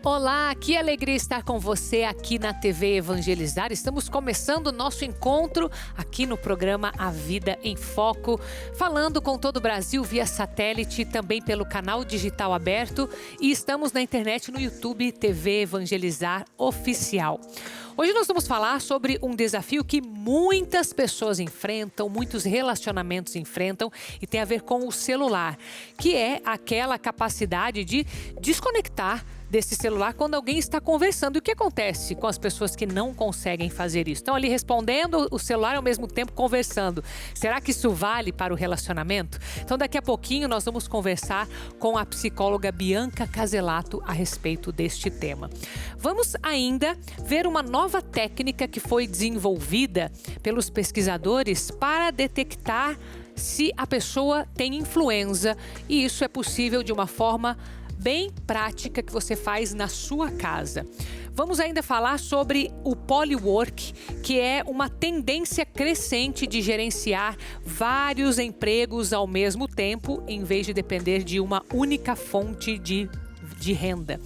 Olá, que alegria estar com você aqui na TV Evangelizar. Estamos começando o nosso encontro aqui no programa A Vida em Foco, falando com todo o Brasil via satélite, também pelo canal digital aberto, e estamos na internet no YouTube TV Evangelizar Oficial. Hoje nós vamos falar sobre um desafio que muitas pessoas enfrentam, muitos relacionamentos enfrentam, e tem a ver com o celular, que é aquela capacidade de desconectar desse celular quando alguém está conversando. E o que acontece com as pessoas que não conseguem fazer isso? Estão ali respondendo o celular ao mesmo tempo conversando. Será que isso vale para o relacionamento? Então daqui a pouquinho nós vamos conversar com a psicóloga Bianca Caselato a respeito deste tema. Vamos ainda ver uma nova técnica que foi desenvolvida pelos pesquisadores para detectar se a pessoa tem influenza, e isso é possível de uma forma bem prática que você faz na sua casa. Vamos ainda falar sobre o polywork, que é uma tendência crescente de gerenciar vários empregos ao mesmo tempo, em vez de depender de uma única fonte de renda.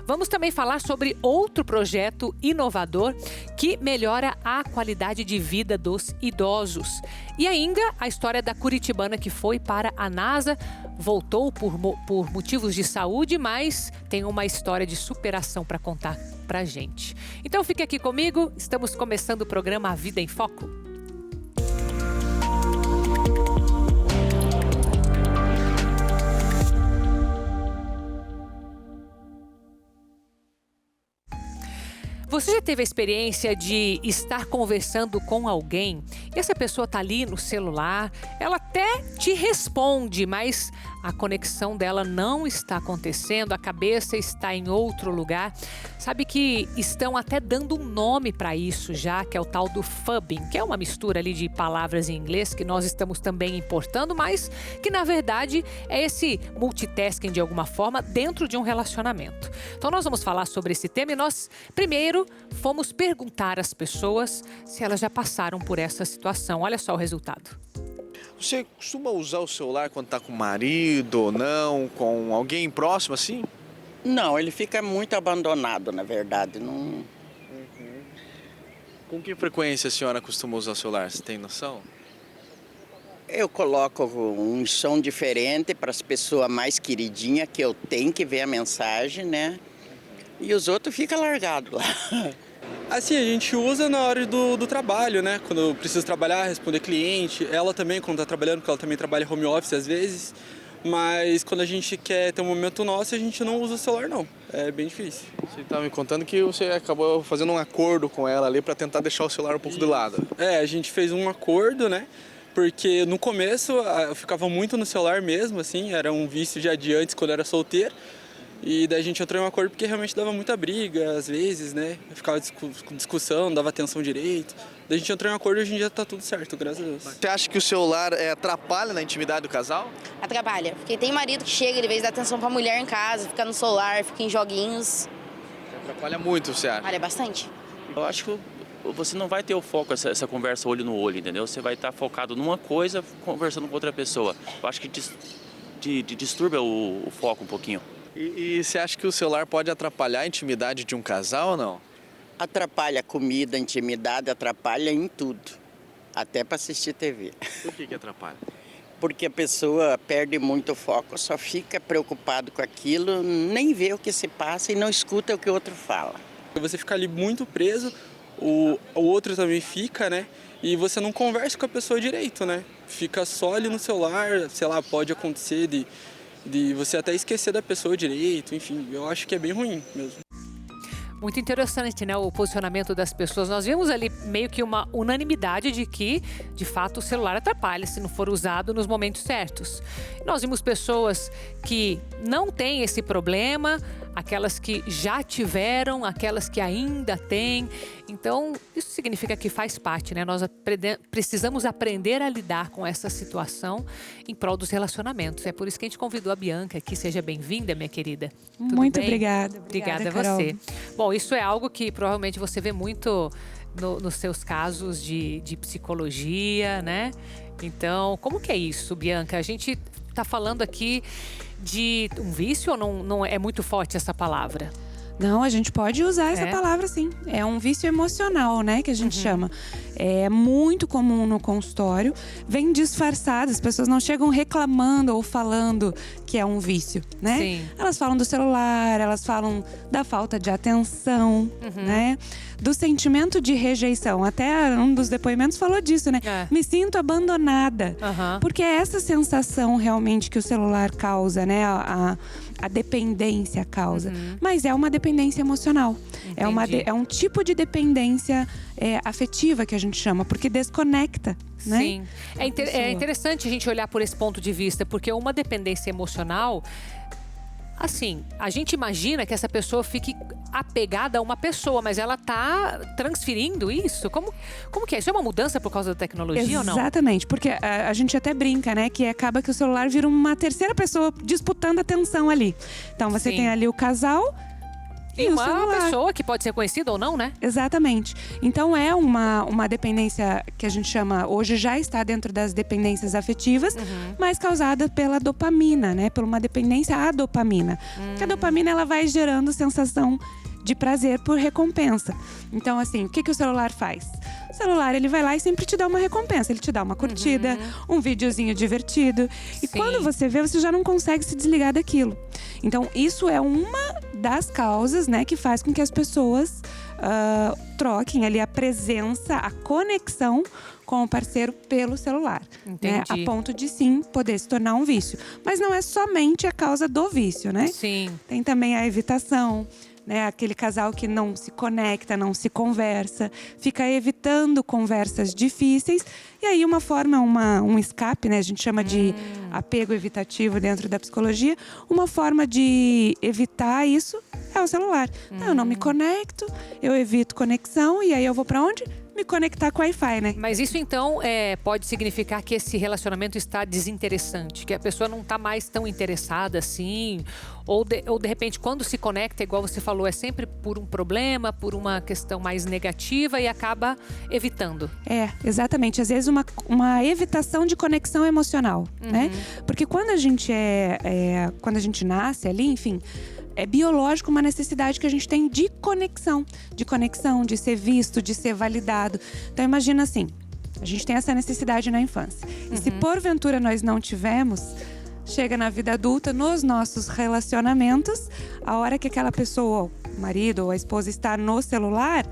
Vamos também falar sobre outro projeto inovador que melhora a qualidade de vida dos idosos. E ainda a história da curitibana que foi para a NASA, voltou por motivos de saúde, mas tem uma história de superação para contar pra gente. Então fique aqui comigo, estamos começando o programa A Vida em Foco. Você já teve a experiência de estar conversando com alguém e essa pessoa está ali no celular, ela até te responde, mas a conexão dela não está acontecendo, a cabeça está em outro lugar? Sabe que estão até dando um nome para isso já, que é o tal do phubbing, que é uma mistura ali de palavras em inglês que nós estamos também importando, mas que na verdade é esse multitasking de alguma forma dentro de um relacionamento. Então nós vamos falar sobre esse tema e nós primeiro fomos perguntar às pessoas se elas já passaram por essa situação. Olha só o resultado. Você costuma usar o celular quando está com o marido ou não, com alguém próximo assim? Não, ele fica muito abandonado, na verdade. Não... Com que frequência a senhora costuma usar o celular? Você tem noção? Eu coloco um som diferente para as pessoas mais queridinhas, que eu tenho que ver a mensagem, né? E os outros ficam largados lá. Assim, a gente usa na hora do trabalho, né? Quando eu preciso trabalhar, responder cliente. Ela também, quando está trabalhando, porque ela também trabalha home office às vezes. Mas quando a gente quer ter um momento nosso, a gente não usa o celular, não. É bem difícil. Você estava me contando que você acabou fazendo um acordo com ela ali para tentar deixar o celular um pouco do lado. É, a gente fez um acordo, né? Porque no começo eu ficava muito no celular mesmo, assim. Era um vício já de antes, quando eu era solteiro. E daí a gente entrou em um acordo porque realmente dava muita briga, às vezes, né? Ficava com discussão, não dava atenção direito. Daí a gente entrou em um acordo e hoje em dia tá tudo certo, graças a Deus. Você acha que o celular atrapalha na intimidade do casal? Atrapalha, porque tem marido que chega, ele vez dar atenção pra mulher em casa, fica no celular, fica em joguinhos. Atrapalha muito, você acha? Atrapalha bastante. Eu acho que você não vai ter o foco, essa conversa olho no olho, entendeu? Você vai estar focado numa coisa, conversando com outra pessoa. Eu acho que disturba o foco um pouquinho. E você acha que o celular pode atrapalhar a intimidade de um casal ou não? Atrapalha a comida, a intimidade, atrapalha em tudo. Até para assistir TV. Por que atrapalha? Porque a pessoa perde muito o foco, só fica preocupado com aquilo, nem vê o que se passa e não escuta o que o outro fala. Você fica ali muito preso, o outro também fica, né? E você não conversa com a pessoa direito, né? Fica só ali no celular, sei lá, pode acontecer de você até esquecer da pessoa direito, enfim, eu acho que é bem ruim mesmo. Muito interessante, né, o posicionamento das pessoas. Nós vimos ali meio que uma unanimidade de que, de fato, o celular atrapalha se não for usado nos momentos certos. Nós vimos pessoas que não têm esse problema, aquelas que já tiveram, aquelas que ainda têm. Então, isso significa que faz parte, né? Nós precisamos aprender a lidar com essa situação em prol dos relacionamentos. É por isso que a gente convidou a Bianca aqui. Seja bem-vinda, minha querida. Tudo Muito bem? obrigada. Obrigada a Carol. você. Bom, isso é algo que provavelmente você vê muito nos seus casos de psicologia, né? Então, como que é isso, Bianca? A gente está falando aqui de um vício ou não é muito forte essa palavra? Não, a gente pode usar essa palavra sim. É um vício emocional, né, que a gente chama. É muito comum no consultório. Vem disfarçado, as pessoas não chegam reclamando ou falando que é um vício, né? Sim. Elas falam do celular, elas falam da falta de atenção, né? Do sentimento de rejeição. Até um dos depoimentos falou disso, né? Me sinto abandonada. Porque é essa sensação realmente que o celular causa, né? A dependência causa. Mas é uma dependência emocional. É um tipo de dependência afetiva que a gente chama, porque desconecta, né? Sim. É interessante a gente olhar por esse ponto de vista, porque uma dependência emocional, assim, a gente imagina que essa pessoa fique apegada a uma pessoa, mas ela tá transferindo isso? Como que é? Isso é uma mudança por causa da tecnologia ou não? Exatamente, porque a gente até brinca, né? Que acaba que o celular vira uma terceira pessoa disputando a atenção ali. Então você tem ali o casal e uma o celular. pessoa que pode ser conhecida ou não, né? Exatamente. Então é uma dependência que a gente chama, hoje já está dentro das dependências afetivas, mas causada pela dopamina, né? Por uma dependência à dopamina. Porque a dopamina, ela vai gerando sensação de prazer por recompensa. Então, assim, o que o celular faz? O celular, ele vai lá e sempre te dá uma recompensa. Ele te dá uma curtida, um videozinho divertido. E quando você vê, você já não consegue se desligar daquilo. Então, isso é uma das causas, né, que faz com que as pessoas troquem ali a presença, a conexão com o parceiro pelo celular. Né? A ponto de, sim, poder se tornar um vício. Mas não é somente a causa do vício, né? Sim. Tem também a evitação, né? Aquele casal que não se conecta, não se conversa, fica evitando conversas difíceis. E aí uma forma, um escape, né? A gente chama de apego evitativo dentro da psicologia. Uma forma de evitar isso é o celular. Eu não me conecto, eu evito conexão e aí eu vou pra onde? Me conectar com o Wi-Fi, né? Mas isso então pode significar que esse relacionamento está desinteressante, que a pessoa não está mais tão interessada assim, ou de repente quando se conecta, igual você falou, é sempre por um problema, por uma questão mais negativa e acaba evitando. Exatamente. Às vezes uma evitação de conexão emocional, né? Porque quando a gente quando a gente nasce ali, enfim, é biológico uma necessidade que a gente tem de conexão, de ser visto, de ser validado. Então imagina assim, a gente tem essa necessidade na infância. E se porventura nós não tivemos, chega na vida adulta, nos nossos relacionamentos, a hora que aquela pessoa, o marido ou a esposa está no celular,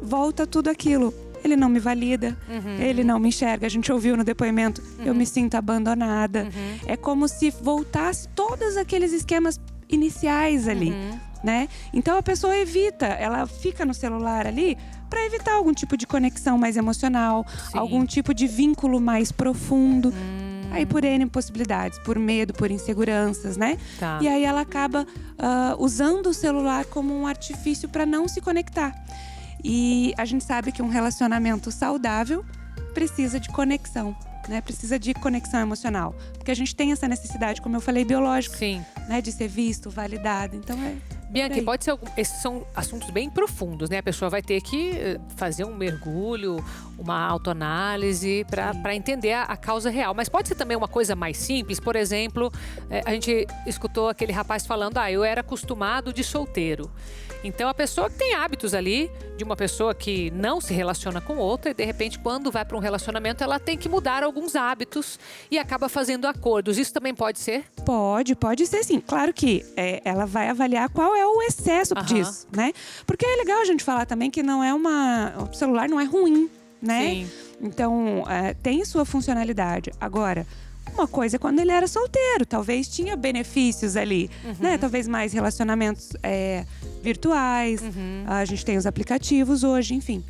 volta tudo aquilo. Ele não me valida, ele não me enxerga. A gente ouviu no depoimento, eu me sinto abandonada. É como se voltasse todos aqueles esquemas iniciais ali, né? Então a pessoa evita, ela fica no celular ali para evitar algum tipo de conexão mais emocional, algum tipo de vínculo mais profundo. Aí por N possibilidades, por medo, por inseguranças, né? E aí ela acaba usando o celular como um artifício para não se conectar. E a gente sabe que um relacionamento saudável precisa de conexão, né? Precisa de conexão emocional. Porque a gente tem essa necessidade, como eu falei, biológica. Sim. Né? De ser visto, validado. Então Bianchi, pode ser esses são assuntos bem profundos, né? A pessoa vai ter que fazer um mergulho, uma autoanálise para entender a causa real. Mas pode ser também uma coisa mais simples. Por exemplo, a gente escutou aquele rapaz falando, eu era acostumado de solteiro. Então a pessoa que tem hábitos ali de uma pessoa que não se relaciona com outra e de repente quando vai para um relacionamento ela tem que mudar alguns hábitos e acaba fazendo acordos. Isso também pode ser? Pode ser sim. Claro que ela vai avaliar qual é o excesso disso, né? Porque é legal a gente falar também que não é o celular não é ruim, né? Sim. Então tem sua funcionalidade. Agora, uma coisa é quando ele era solteiro, talvez tinha benefícios ali, né? Talvez mais relacionamentos virtuais, a gente tem os aplicativos hoje, enfim.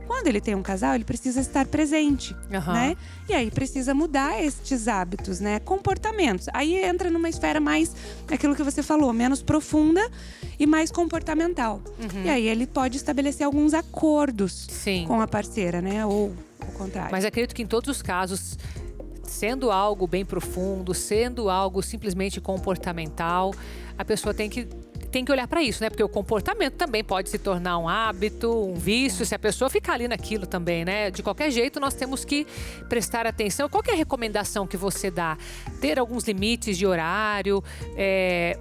Quando ele tem um casal, ele precisa estar presente, né? E aí precisa mudar estes hábitos, né? Comportamentos. Aí entra numa esfera mais, aquilo que você falou, menos profunda e mais comportamental. E aí ele pode estabelecer alguns acordos com a parceira, né? Ou o contrário. Mas acredito que em todos os casos, sendo algo bem profundo, sendo algo simplesmente comportamental, a pessoa tem que tem que olhar para isso, né? Porque o comportamento também pode se tornar um hábito, um vício, se a pessoa ficar ali naquilo também, né? De qualquer jeito, nós temos que prestar atenção. Qual que é a recomendação que você dá? Ter alguns limites de horário,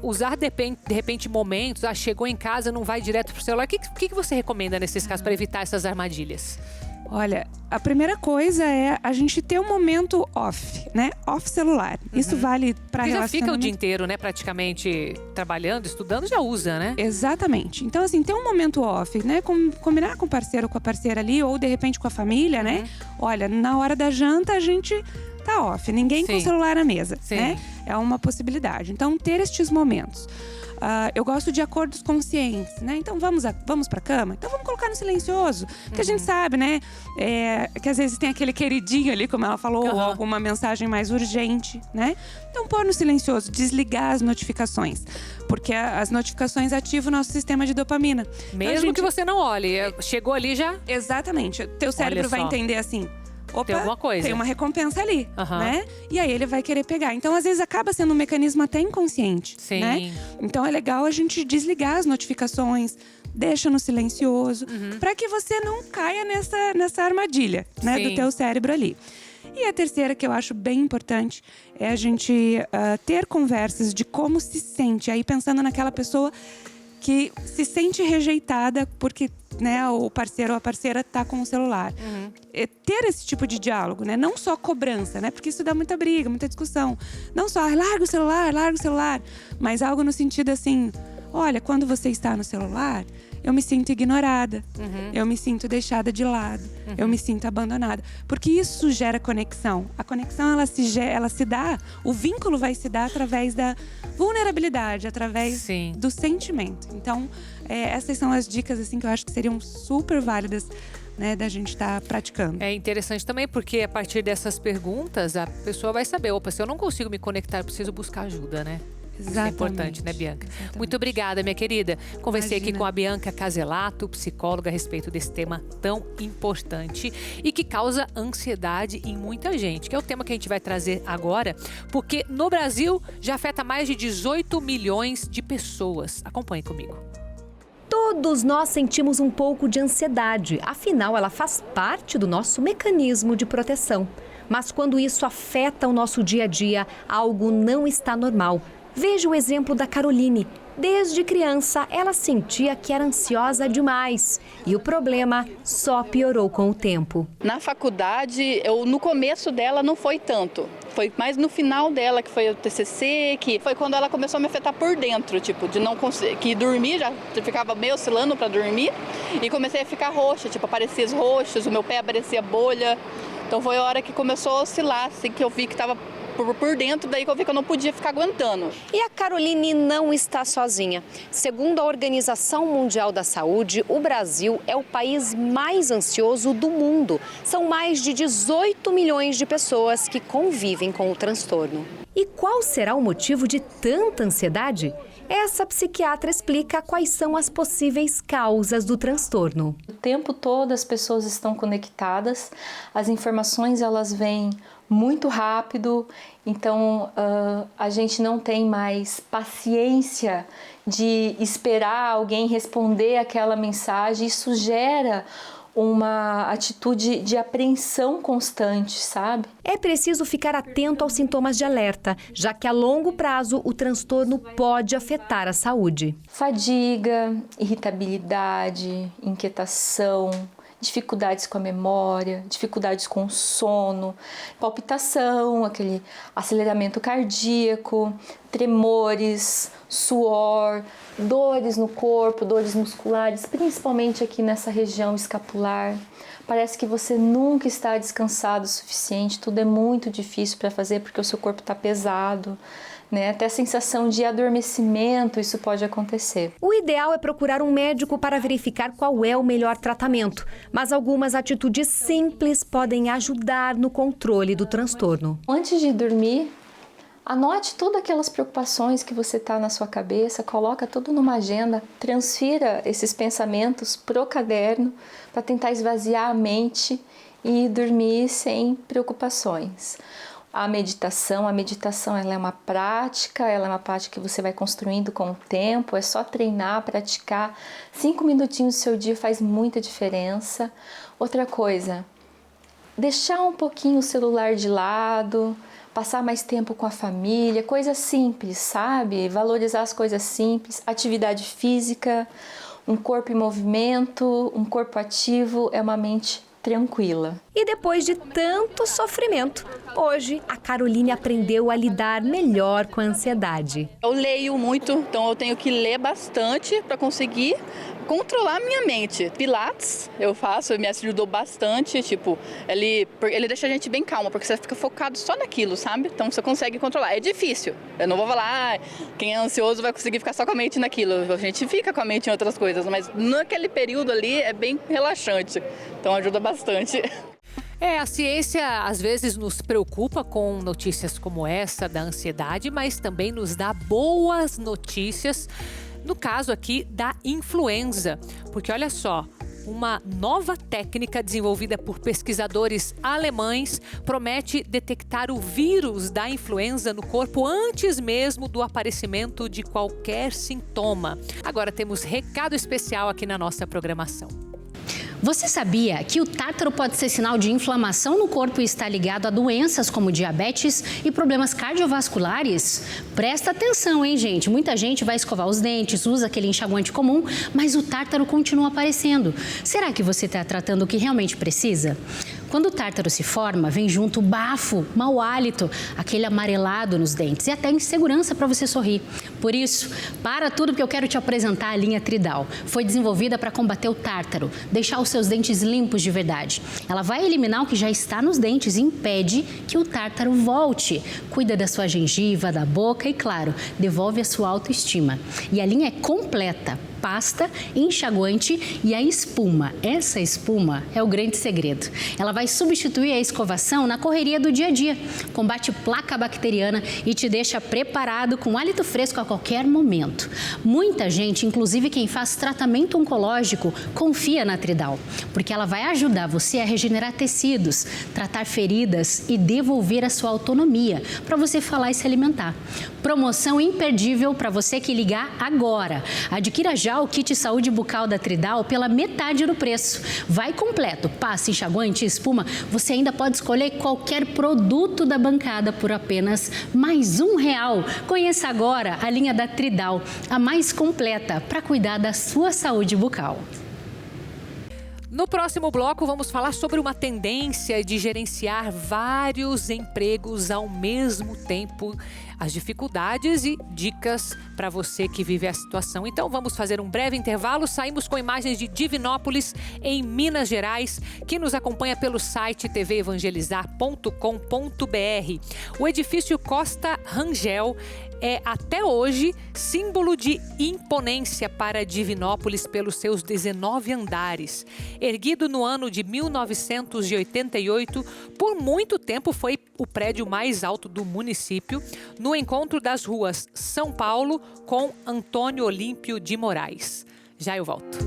usar de repente momentos, chegou em casa, não vai direto pro celular. O que você recomenda nesses casos para evitar essas armadilhas? Olha, a primeira coisa é a gente ter um momento off, né? Off celular. Isso vale para relacionamento. Já fica o dia inteiro, né? Praticamente trabalhando, estudando, já usa, né? Exatamente. Então, assim, ter um momento off, né? Combinar com o parceiro ou com a parceira ali, ou de repente com a família, né? Olha, na hora da janta a gente tá off. Ninguém com o celular na mesa, né? É uma possibilidade. Então, ter estes momentos. Eu gosto de acordos conscientes, né? Então vamos pra cama? Então vamos colocar no silencioso. Que a gente sabe, né? Que às vezes tem aquele queridinho ali, como ela falou, ou alguma mensagem mais urgente, né? Então pôr no silencioso, desligar as notificações. Porque as notificações ativam o nosso sistema de dopamina. Mesmo que você não olhe, chegou ali já? Exatamente. Teu cérebro vai entender assim. Opa, tem alguma coisa. Tem uma recompensa ali, né? E aí ele vai querer pegar. Então, às vezes, acaba sendo um mecanismo até inconsciente, né? Então, é legal a gente desligar as notificações, deixa no silencioso, para que você não caia nessa armadilha, né? Do teu cérebro ali. E a terceira, que eu acho bem importante, é a gente ter conversas de como se sente. Aí, pensando naquela pessoa que se sente rejeitada porque, né, o parceiro ou a parceira tá com o celular. Ter esse tipo de diálogo, né? Não só cobrança, né? Porque isso dá muita briga, muita discussão. Não só, larga o celular. Mas algo no sentido assim, olha, quando você está no celular, eu me sinto ignorada. Eu me sinto deixada de lado. Eu me sinto abandonada. Porque isso gera conexão. A conexão, ela se dá, o vínculo vai se dar através da vulnerabilidade, através do sentimento. Então, essas são as dicas assim que eu acho que seriam super válidas, né, da gente estar praticando. É interessante também porque a partir dessas perguntas a pessoa vai saber, opa, se eu não consigo me conectar, eu preciso buscar ajuda, né? Exatamente. Isso é importante, né, Bianca? Muito obrigada, minha querida. Conversei aqui com a Bianca Caselato, psicóloga, a respeito desse tema tão importante e que causa ansiedade em muita gente, que é o tema que a gente vai trazer agora, porque no Brasil já afeta mais de 18 milhões de pessoas. Acompanhe comigo. Todos nós sentimos um pouco de ansiedade, afinal ela faz parte do nosso mecanismo de proteção. Mas quando isso afeta o nosso dia a dia, algo não está normal. Veja o exemplo da Caroline. Desde criança, ela sentia que era ansiosa demais. E o problema só piorou com o tempo. Na faculdade, no começo dela não foi tanto. Foi mais no final dela, que foi o TCC, que foi quando ela começou a me afetar por dentro, tipo, de não conseguir dormir, já ficava meio oscilando para dormir. E comecei a ficar roxa, tipo, aparecia roxos, o meu pé aparecia bolha. Então foi a hora que começou a oscilar, assim, que eu vi que estava por dentro, daí que eu vi que eu não podia ficar aguentando. E a Caroline não está sozinha. Segundo a Organização Mundial da Saúde, o Brasil é o país mais ansioso do mundo. São mais de 18 milhões de pessoas que convivem com o transtorno. E qual será o motivo de tanta ansiedade? Essa psiquiatra explica quais são as possíveis causas do transtorno. O tempo todo as pessoas estão conectadas, as informações elas vêm muito rápido, então a gente não tem mais paciência de esperar alguém responder aquela mensagem. Isso gera uma atitude de apreensão constante, sabe? É preciso ficar atento aos sintomas de alerta, já que a longo prazo o transtorno pode afetar a saúde. Fadiga, irritabilidade, inquietação, dificuldades com a memória, dificuldades com o sono, palpitação, aquele aceleramento cardíaco, tremores, suor, dores no corpo, dores musculares, principalmente aqui nessa região escapular. Parece que você nunca está descansado o suficiente, tudo é muito difícil para fazer porque o seu corpo está pesado, né? Até a sensação de adormecimento, isso pode acontecer. O ideal é procurar um médico para verificar qual é o melhor tratamento, mas algumas atitudes simples podem ajudar no controle do transtorno. Antes de dormir, anote todas aquelas preocupações que você está na sua cabeça, coloca tudo numa agenda, transfira esses pensamentos pro caderno para tentar esvaziar a mente e dormir sem preocupações. A meditação ela é uma prática que você vai construindo com o tempo, é só treinar, praticar. 5 minutinhos do seu dia faz muita diferença. Outra coisa, deixar um pouquinho o celular de lado, passar mais tempo com a família, coisas simples, sabe? Valorizar as coisas simples, atividade física, um corpo em movimento, um corpo ativo, é uma mente tranquila. E depois de tanto sofrimento, hoje a Caroline aprendeu a lidar melhor com a ansiedade. Eu leio muito, então eu tenho que ler bastante para conseguir controlar a minha mente. Pilates eu faço, me ajudou bastante, tipo, ele deixa a gente bem calma, porque você fica focado só naquilo, sabe? Então você consegue controlar. É difícil. Eu não vou falar, quem é ansioso vai conseguir ficar só com a mente naquilo. A gente fica com a mente em outras coisas, mas naquele período ali é bem relaxante. Então ajuda bastante. A ciência às vezes nos preocupa com notícias como essa da ansiedade, mas também nos dá boas notícias, no caso aqui da influenza. Porque olha só, uma nova técnica desenvolvida por pesquisadores alemães promete detectar o vírus da influenza no corpo antes mesmo do aparecimento de qualquer sintoma. Agora temos recado especial aqui na nossa programação. Você sabia que o tártaro pode ser sinal de inflamação no corpo e está ligado a doenças como diabetes e problemas cardiovasculares? Presta atenção, hein, gente? Muita gente vai escovar os dentes, usa aquele enxaguante comum, mas o tártaro continua aparecendo. Será que você está tratando o que realmente precisa? Quando o tártaro se forma, vem junto bafo, mau hálito, aquele amarelado nos dentes e até insegurança para você sorrir. Por isso, para tudo porque eu quero te apresentar a linha Tridal. Foi desenvolvida para combater o tártaro, deixar os seus dentes limpos de verdade. Ela vai eliminar o que já está nos dentes e impede que o tártaro volte. Cuida da sua gengiva, da boca e, claro, devolve a sua autoestima. E a linha é completa. Pasta, enxaguante e a espuma. Essa espuma é o grande segredo. Ela vai substituir a escovação na correria do dia a dia, combate placa bacteriana e te deixa preparado com hálito fresco a qualquer momento. Muita gente, inclusive quem faz tratamento oncológico, confia na Tridal, porque ela vai ajudar você a regenerar tecidos, tratar feridas e devolver a sua autonomia para você falar e se alimentar. Promoção imperdível para você que ligar agora. Adquira já o kit saúde bucal da Tridal pela metade do preço. Vai completo, pasta, enxaguante, espuma. Você ainda pode escolher qualquer produto da bancada por apenas mais R$1. Conheça agora a linha da Tridal, a mais completa para cuidar da sua saúde bucal. No próximo bloco, vamos falar sobre uma tendência de gerenciar vários empregos ao mesmo tempo, as dificuldades e dicas para você que vive a situação. Então, vamos fazer um breve intervalo. Saímos com imagens de Divinópolis, em Minas Gerais, que nos acompanha pelo site tvevangelizar.com.br. O edifício Costa Rangel é, até hoje, símbolo de imponência para Divinópolis pelos seus 19 andares. Erguido no ano de 1988, por muito tempo foi o prédio mais alto do município, no encontro das ruas São Paulo com Antônio Olímpio de Moraes. Já eu volto.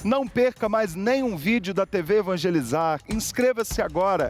Não perca mais nenhum vídeo da TV Evangelizar. Inscreva-se agora.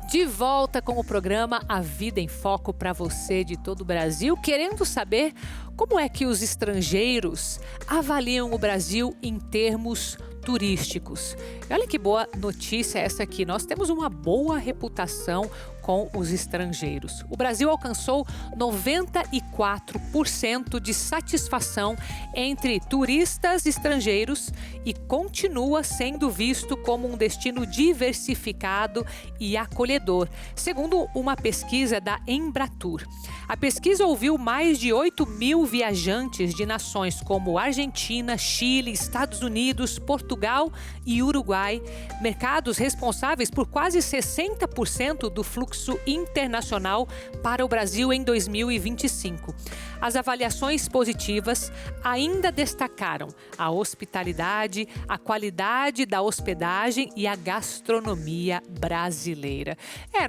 De volta com o programa A Vida em Foco para você de todo o Brasil, querendo saber como é que os estrangeiros avaliam o Brasil em termos turísticos. E olha que boa notícia essa aqui. Nós temos uma boa reputação com os estrangeiros. O Brasil alcançou 94% de satisfação entre turistas estrangeiros e continua sendo visto como um destino diversificado e acolhedor, segundo uma pesquisa da Embratur. A pesquisa ouviu mais de 8.000 viajantes de nações como Argentina, Chile, Estados Unidos, Portugal e Uruguai, mercados responsáveis por quase 60% do fluxo concurso internacional para o Brasil em 2025. As avaliações positivas ainda destacaram a hospitalidade, a qualidade da hospedagem e a gastronomia brasileira.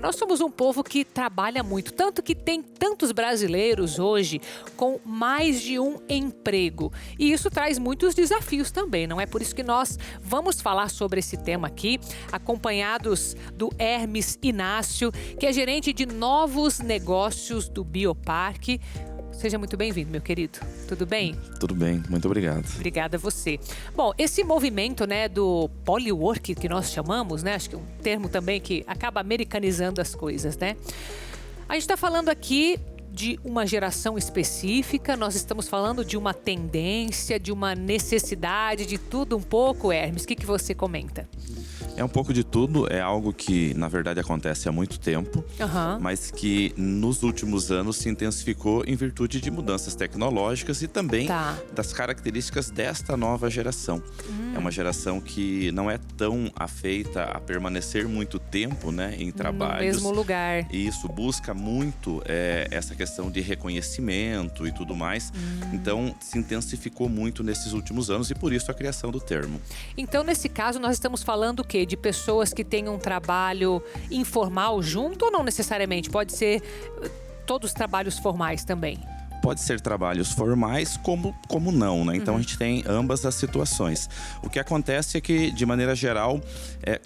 Nós somos um povo que trabalha muito, tanto que tem tantos brasileiros hoje com mais de um emprego. E isso traz muitos desafios também, não é? Por isso que nós vamos falar sobre esse tema aqui, acompanhados do Hermes Inácio, que é gerente de novos negócios do Bioparque. Seja muito bem-vindo, meu querido. Tudo bem? Tudo bem, muito obrigado. Obrigada a você. Bom, esse movimento, do polywork que nós chamamos, acho que é um termo também que acaba americanizando as coisas, A gente está falando aqui de uma geração específica, nós estamos falando de uma tendência, de uma necessidade, de tudo um pouco, Hermes. O que você comenta? É um pouco de tudo, é algo que na verdade acontece há muito tempo, mas que nos últimos anos se intensificou em virtude de mudanças tecnológicas e também das características desta nova geração. É uma geração que não é tão afeita a permanecer muito tempo em trabalhos. No mesmo lugar. E isso busca muito essa questão de reconhecimento e tudo mais. Então se intensificou muito nesses últimos anos e por isso a criação do termo. Então nesse caso nós estamos falando o quê? De pessoas que têm um trabalho informal junto ou não necessariamente? Pode ser todos os trabalhos formais também? Pode ser trabalhos formais como não, Então a gente tem ambas as situações. O que acontece é que, de maneira geral,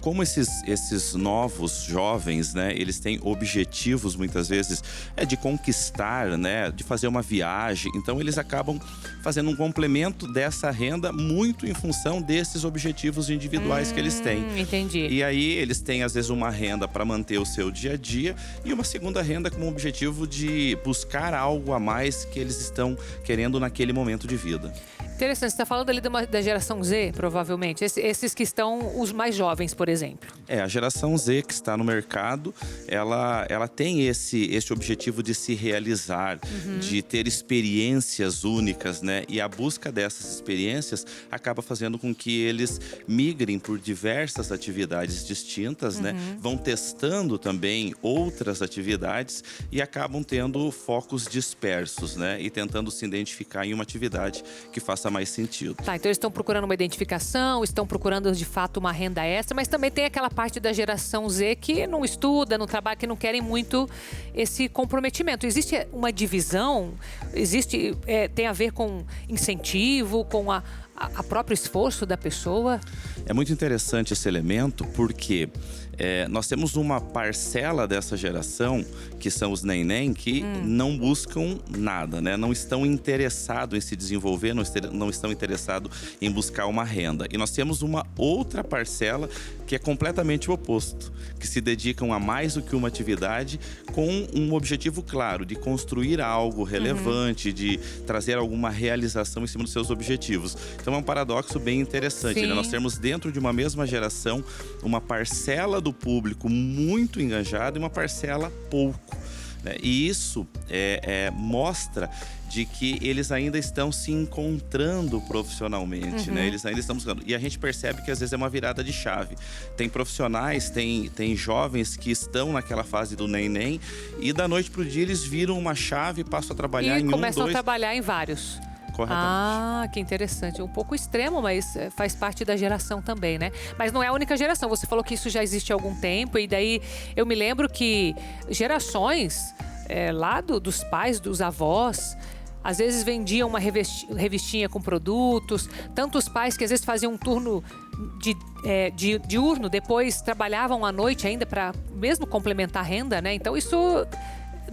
como esses novos jovens, eles têm objetivos muitas vezes de conquistar, de fazer uma viagem. Então eles acabam fazendo um complemento dessa renda muito em função desses objetivos individuais que eles têm. Entendi. E aí eles têm às vezes uma renda para manter o seu dia a dia e uma segunda renda com o objetivo de buscar algo a mais que eles estão querendo naquele momento de vida. Interessante, você está falando ali da geração Z, provavelmente. Esses que estão os mais jovens, por exemplo. A geração Z que está no mercado, ela tem esse objetivo de se realizar, de ter experiências únicas, E a busca dessas experiências acaba fazendo com que eles migrem por diversas atividades distintas, Vão testando também outras atividades e acabam tendo focos dispersos, E tentando se identificar em uma atividade que faça mais sentido. Então eles estão procurando uma identificação, estão procurando de fato uma renda extra, mas também tem aquela parte da geração Z que não estuda, não trabalha, que não querem muito esse comprometimento. Existe uma divisão? Tem a ver com incentivo, com a próprio esforço da pessoa? É muito interessante esse elemento porque nós temos uma parcela dessa geração, que são os neném, que não buscam nada, Não estão interessados em se desenvolver, não estão interessados em buscar uma renda. E nós temos uma outra parcela que é completamente o oposto, que se dedicam a mais do que uma atividade com um objetivo claro, de construir algo relevante, de trazer alguma realização em cima dos seus objetivos. Então é um paradoxo bem interessante, Nós temos dentro de uma mesma geração uma parcela do público muito engajada e uma parcela pouco. E isso mostra de que eles ainda estão se encontrando profissionalmente, Eles ainda estão buscando. E a gente percebe que às vezes é uma virada de chave. Tem profissionais, tem jovens que estão naquela fase do neném e da noite pro dia eles viram uma chave e passam a trabalhar em começam a trabalhar em vários. Corretamente. Que interessante. Um pouco extremo, mas faz parte da geração também, Mas não é a única geração. Você falou que isso já existe há algum tempo e daí eu me lembro que gerações lá dos pais, dos avós, às vezes vendiam uma revistinha com produtos. Tantos pais que às vezes faziam um turno diurno, depois trabalhavam à noite ainda para mesmo complementar a renda, Então isso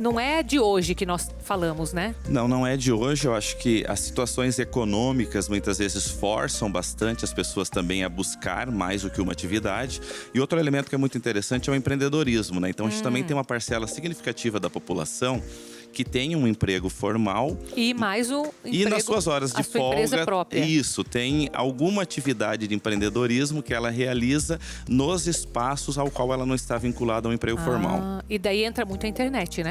não é de hoje que nós falamos, Não é de hoje. Eu acho que as situações econômicas muitas vezes forçam bastante as pessoas também a buscar mais do que uma atividade. E outro elemento que é muito interessante é o empreendedorismo, Então a gente também tem uma parcela significativa da população que tem um emprego formal e mais um emprego, e nas suas horas de folga isso tem alguma atividade de empreendedorismo que ela realiza nos espaços ao qual ela não está vinculada ao emprego formal. E daí entra muito a internet,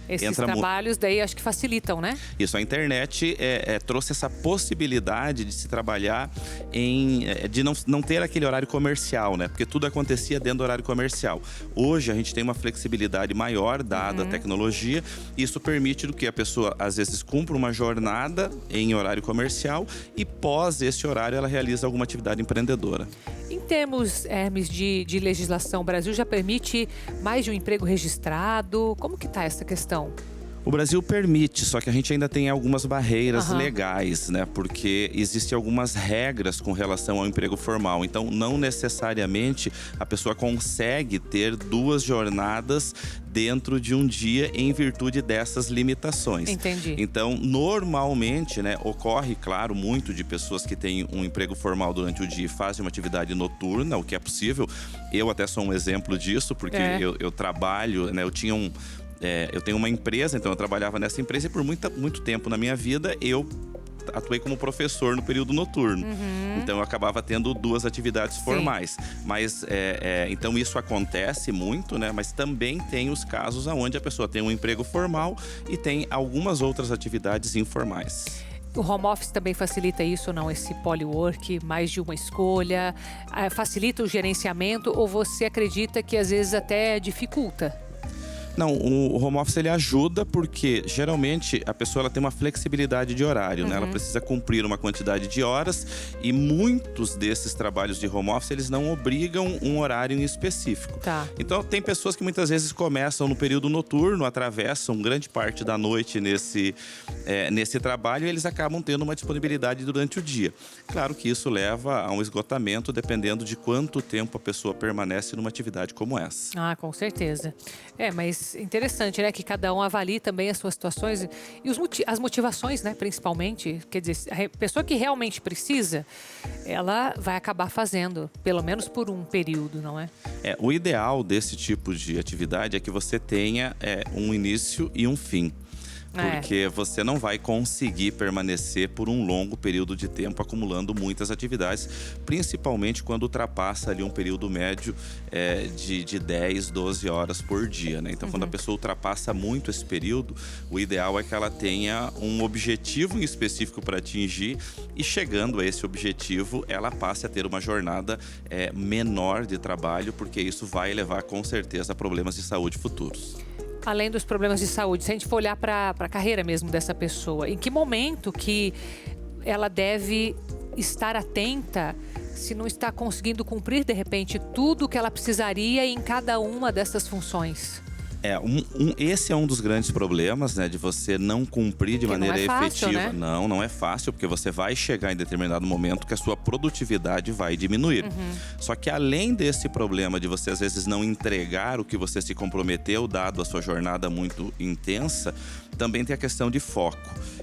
Esses trabalhos daí acho que facilitam, né? Isso, a internet trouxe essa possibilidade de se trabalhar de não ter aquele horário comercial, né? Porque tudo acontecia dentro do horário comercial. Hoje a gente tem uma flexibilidade maior dada a tecnologia. Isso permite que a pessoa, às vezes, cumpra uma jornada em horário comercial e pós esse horário ela realiza alguma atividade empreendedora. Em termos, Hermes, de legislação, o Brasil já permite mais de um emprego registrado? Como que está essa questão? O Brasil permite, só que a gente ainda tem algumas barreiras legais, né? Porque existem algumas regras com relação ao emprego formal. Então, não necessariamente a pessoa consegue ter 2 jornadas dentro de um dia em virtude dessas limitações. Entendi. Então, normalmente, né, ocorre, claro, muito de pessoas que têm um emprego formal durante o dia e fazem uma atividade noturna, o que é possível. Eu até sou um exemplo disso, porque eu trabalho, né, eu tenho uma empresa, então eu trabalhava nessa empresa e por muito tempo na minha vida eu atuei como professor no período noturno. Então eu acabava tendo 2 atividades formais. Mas então isso acontece muito, né? Mas também tem os casos onde a pessoa tem um emprego formal e tem algumas outras atividades informais. O home office também facilita isso ou não? Esse polywork, mais de uma escolha, facilita o gerenciamento ou você acredita que às vezes até dificulta? Não, o home office ele ajuda porque geralmente a pessoa ela tem uma flexibilidade de horário, né? Ela precisa cumprir uma quantidade de horas e muitos desses trabalhos de home office eles não obrigam um horário em específico. Tá. Então tem pessoas que muitas vezes começam no período noturno, atravessam grande parte da noite nesse trabalho e eles acabam tendo uma disponibilidade durante o dia. Claro que isso leva a um esgotamento dependendo de quanto tempo a pessoa permanece numa atividade como essa. Ah, com certeza. Mas interessante, né? Que cada um avalie também as suas situações e as motivações, né? Principalmente. Quer dizer, a pessoa que realmente precisa, ela vai acabar fazendo, pelo menos por um período, não é? O ideal desse tipo de atividade é que você tenha um início e um fim. Porque você não vai conseguir permanecer por um longo período de tempo acumulando muitas atividades, principalmente quando ultrapassa ali um período médio de 10, 12 horas por dia, né? Então, quando a pessoa ultrapassa muito esse período, o ideal é que ela tenha um objetivo em específico para atingir e chegando a esse objetivo, ela passe a ter uma jornada menor de trabalho, porque isso vai levar com certeza a problemas de saúde futuros. Além dos problemas de saúde, se a gente for olhar para a carreira mesmo dessa pessoa, em que momento que ela deve estar atenta se não está conseguindo cumprir, de repente, tudo o que ela precisaria em cada uma dessas funções? Esse é um dos grandes problemas, né? De você não cumprir de maneira efetiva. Né? Não é fácil, porque você vai chegar em determinado momento que a sua produtividade vai diminuir. Só que além desse problema de você, às vezes, não entregar o que você se comprometeu, dado a sua jornada muito intensa, também tem a questão de foco.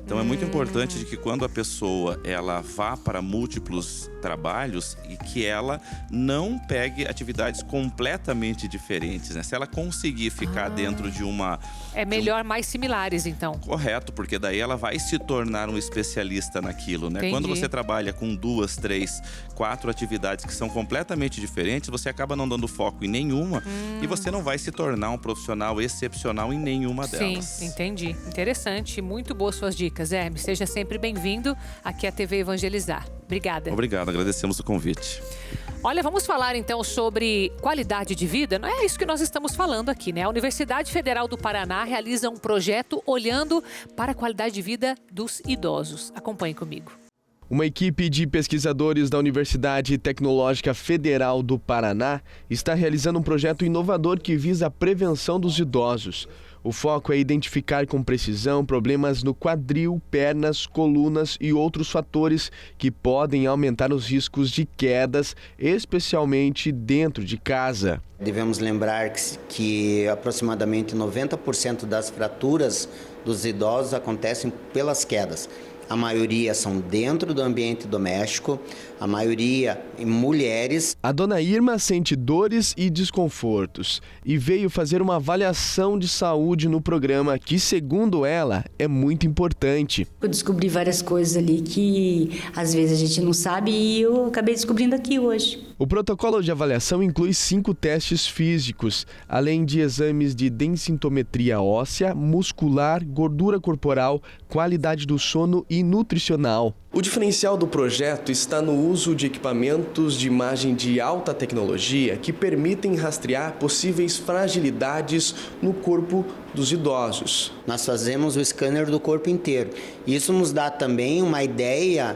Então é muito importante de que quando a pessoa ela vá para múltiplos trabalhos e que ela não pegue atividades completamente diferentes, né? Se ela conseguir ficar dentro de uma... É melhor mais similares, então. Correto, porque daí ela vai se tornar um especialista naquilo, né? Entendi. Quando você trabalha com 2, 3, 4 atividades que são completamente diferentes, você acaba não dando foco em nenhuma e você não vai se tornar um profissional excepcional em nenhuma delas. Sim, entendi. Interessante, muito boas suas dicas, Hermes. Seja sempre bem-vindo aqui à TV Evangelizar. Obrigada. Obrigado, agradecemos o convite. Olha, vamos falar então sobre qualidade de vida? Não é isso que nós estamos falando aqui, né? A Universidade Federal do Paraná realiza um projeto olhando para a qualidade de vida dos idosos. Acompanhe comigo. Uma equipe de pesquisadores da Universidade Tecnológica Federal do Paraná está realizando um projeto inovador que visa a prevenção dos idosos. O foco é identificar com precisão problemas no quadril, pernas, colunas e outros fatores que podem aumentar os riscos de quedas, especialmente dentro de casa. Devemos lembrar que aproximadamente 90% das fraturas dos idosos acontecem pelas quedas. A maioria são dentro do ambiente doméstico, a maioria mulheres. A dona Irma sente dores e desconfortos e veio fazer uma avaliação de saúde no programa que, segundo ela, é muito importante. Eu descobri várias coisas ali que às vezes a gente não sabe e eu acabei descobrindo aqui hoje. O protocolo de avaliação inclui 5 testes físicos, além de exames de densitometria óssea, muscular, gordura corporal, qualidade do sono e nutricional. O diferencial do projeto está no uso de equipamentos de imagem de alta tecnologia que permitem rastrear possíveis fragilidades no corpo dos idosos. Nós fazemos o scanner do corpo inteiro. Isso nos dá também uma ideia,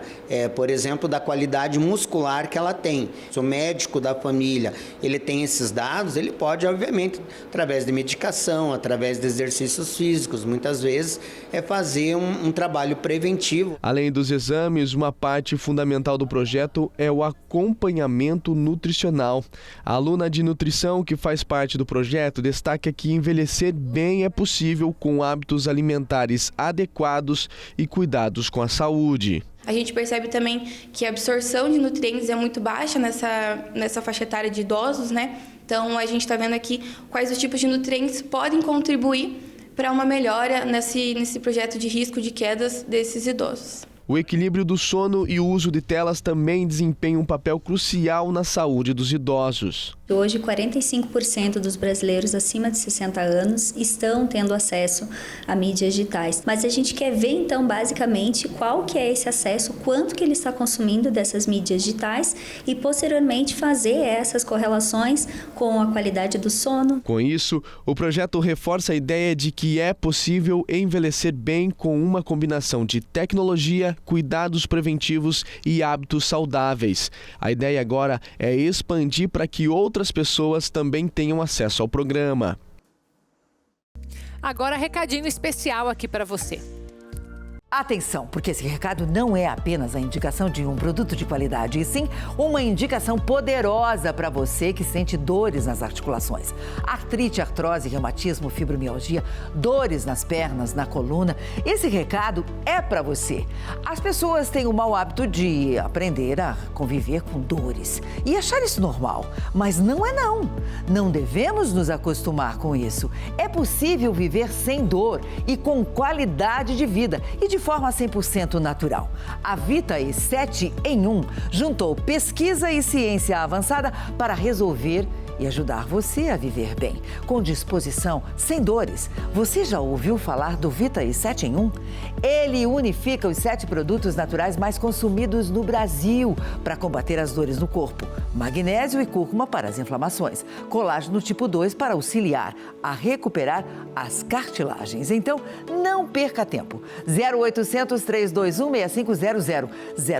por exemplo, da qualidade muscular que ela tem. Se o médico da família ele tem esses dados, ele pode, obviamente, através de medicação, através de exercícios físicos, muitas vezes, fazer um trabalho preventivo. Além dos exames, uma parte fundamental do projeto é o acompanhamento nutricional. A aluna de nutrição que faz parte do projeto destaca que envelhecer bem é possível com hábitos alimentares adequados e cuidados com a saúde. A gente percebe também que a absorção de nutrientes é muito baixa nessa faixa etária de idosos, né? Então, a gente está vendo aqui quais os tipos de nutrientes podem contribuir para uma melhora nesse projeto de risco de quedas desses idosos. O equilíbrio do sono e o uso de telas também desempenham um papel crucial na saúde dos idosos. Hoje, 45% dos brasileiros acima de 60 anos estão tendo acesso a mídias digitais. Mas a gente quer ver, então, basicamente, qual que é esse acesso, quanto que ele está consumindo dessas mídias digitais e, posteriormente, fazer essas correlações com a qualidade do sono. Com isso, o projeto reforça a ideia de que é possível envelhecer bem com uma combinação de tecnologia, cuidados preventivos e hábitos saudáveis. A ideia agora é expandir para que outras pessoas também tenham acesso ao programa. Agora, recadinho especial aqui para você. Atenção, porque esse recado não é apenas a indicação de um produto de qualidade, e sim uma indicação poderosa para você que sente dores nas articulações. Artrite, artrose, reumatismo, fibromialgia, dores nas pernas, na coluna. Esse recado é para você. As pessoas têm o mau hábito de aprender a conviver com dores e achar isso normal, mas não é não. Não devemos nos acostumar com isso. É possível viver sem dor e com qualidade de vida e de forma 100% natural. A Vitae 7 em 1 juntou pesquisa e ciência avançada para resolver e ajudar você a viver bem, com disposição, sem dores. Você já ouviu falar do Vitae 7 em 1? Ele unifica os 7 produtos naturais mais consumidos no Brasil para combater as dores no corpo. Magnésio e cúrcuma para as inflamações. Colágeno tipo 2 para auxiliar a recuperar as cartilagens. Então, não perca tempo. 0800 321 6500.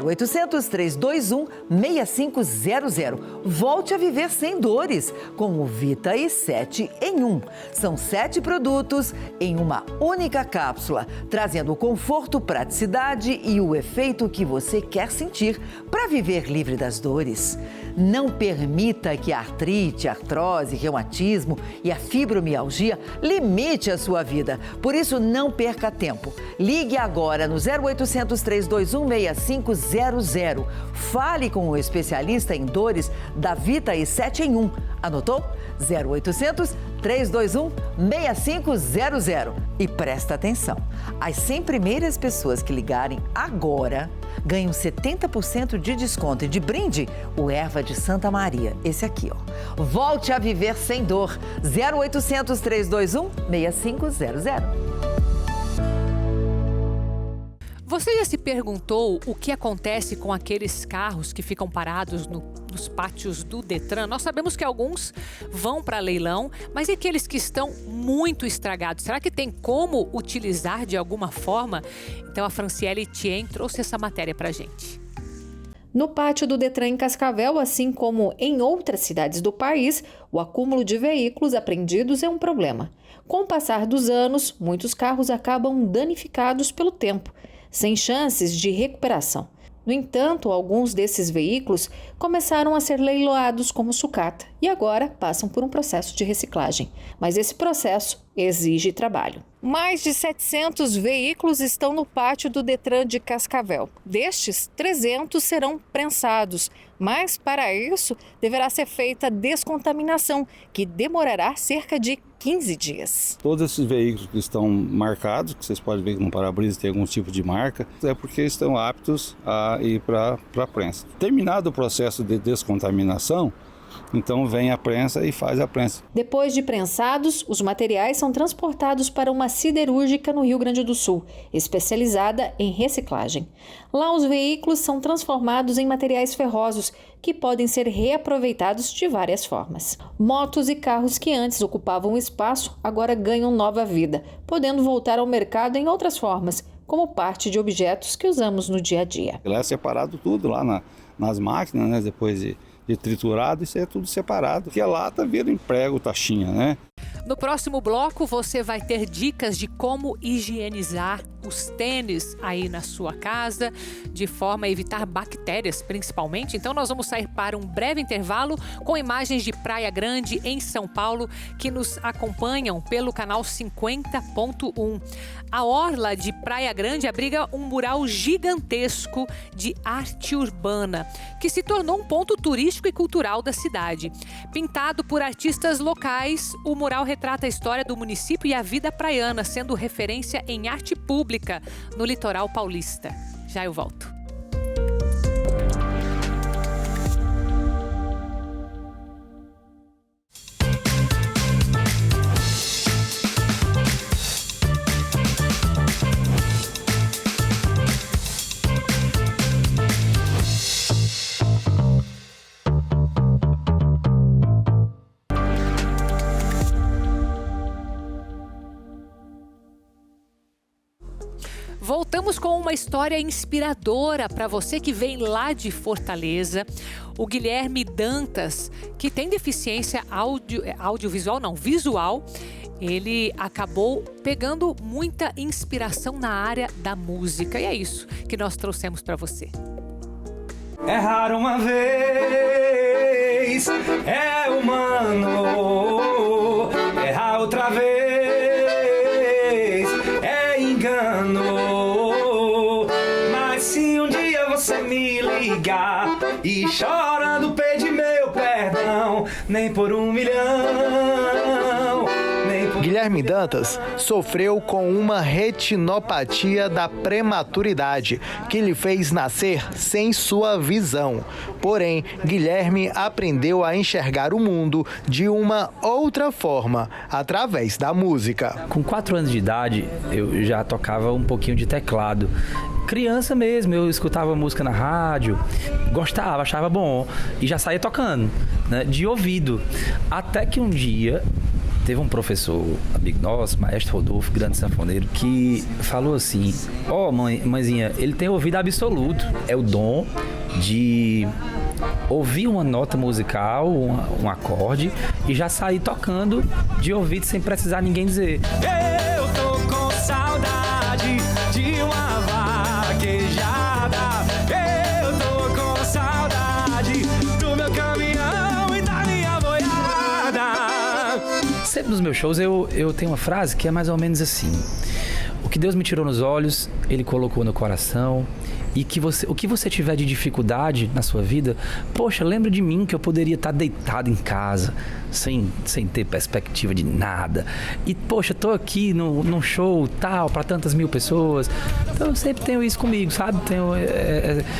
0800 321 6500. Volte a viver sem dores com o Vitae 7 em 1. São 7 produtos em uma única cápsula, trazendo conforto, praticidade e o efeito que você quer sentir para viver livre das dores. Não permita que a artrite, a artrose, reumatismo e a fibromialgia limite a sua vida. Por isso, não perca tempo. Ligue agora no 0800 321 6500. Fale com o especialista em dores da Vitae 7 em 1. Anotou? 0800 321 6500. E presta atenção, as 100 primeiras pessoas que ligarem agora ganham 70% de desconto e de brinde o Erva de Santa Maria. Esse aqui, ó. Volte a viver sem dor. 0800 321 6500. Você já se perguntou o que acontece com aqueles carros que ficam parados nos pátios do Detran? Nós sabemos que alguns vão para leilão, mas e aqueles que estão muito estragados? Será que tem como utilizar de alguma forma? Então a Franciele Tien trouxe essa matéria para a gente. No pátio do Detran em Cascavel, assim como em outras cidades do país, o acúmulo de veículos apreendidos é um problema. Com o passar dos anos, muitos carros acabam danificados pelo tempo, sem chances de recuperação. No entanto, alguns desses veículos começaram a ser leiloados como sucata e agora passam por um processo de reciclagem. Mas esse processo exige trabalho. Mais de 700 veículos estão no pátio do Detran de Cascavel. Destes, 300 serão prensados. Mas, para isso, deverá ser feita a descontaminação, que demorará cerca de 15 dias. Todos esses veículos que estão marcados, que vocês podem ver que no para-brisa tem algum tipo de marca, é porque estão aptos a ir para a prensa. Terminado o processo de descontaminação, então vem a prensa e faz a prensa. Depois de prensados, os materiais são transportados para uma siderúrgica no Rio Grande do Sul, especializada em reciclagem. Lá os veículos são transformados em materiais ferrosos, que podem ser reaproveitados de várias formas. Motos e carros que antes ocupavam espaço, agora ganham nova vida, podendo voltar ao mercado em outras formas, como parte de objetos que usamos no dia a dia. Lá é separado tudo lá nas máquinas, né? Depois de triturado, isso aí é tudo separado, que a lata vira emprego, taxinha, né? No próximo bloco, você vai ter dicas de como higienizar os tênis aí na sua casa, de forma a evitar bactérias, principalmente. Então, nós vamos sair para um breve intervalo com imagens de Praia Grande, em São Paulo, que nos acompanham pelo canal 50.1. A orla de Praia Grande abriga um mural gigantesco de arte urbana, que se tornou um ponto turístico e cultural da cidade. Pintado por artistas locais, o mural retrata a história do município e a vida praiana, sendo referência em arte pública no litoral paulista. Já eu volto. Voltamos com uma história inspiradora para você que vem lá de Fortaleza. O Guilherme Dantas, que tem deficiência visual, ele acabou pegando muita inspiração na área da música. E é isso que nós trouxemos para você. Errar uma vez é humano, errar outra vez é engano. Mas se um dia você me ligar e chorando pedir meu perdão, nem por 1 milhão, nem por... Guilherme Dantas sofreu com uma retinopatia da prematuridade, que lhe fez nascer sem sua visão. Porém, Guilherme aprendeu a enxergar o mundo de uma outra forma, através da música. Com 4 anos de idade, eu já tocava um pouquinho de teclado. Criança mesmo, eu escutava música na rádio, gostava, achava bom e já saía tocando, né, de ouvido. Até que um dia teve um professor, amigo nosso, maestro Rodolfo, grande sanfoneiro, que falou assim: mãezinha, ele tem ouvido absoluto, é o dom de ouvir uma nota musical, um acorde e já sair tocando de ouvido sem precisar ninguém dizer. Eu tô com saudade de uma vaquejada, eu tô com saudade do meu caminhão e da minha boiada. Sempre nos meus shows eu tenho uma frase que é mais ou menos assim: o que Deus me tirou nos olhos, Ele colocou no coração. E o que você tiver de dificuldade na sua vida, poxa, lembra de mim, que eu poderia estar deitado em casa, sem ter perspectiva de nada. E, poxa, tô aqui num show tal, para tantas mil pessoas. Então, eu sempre tenho isso comigo, sabe?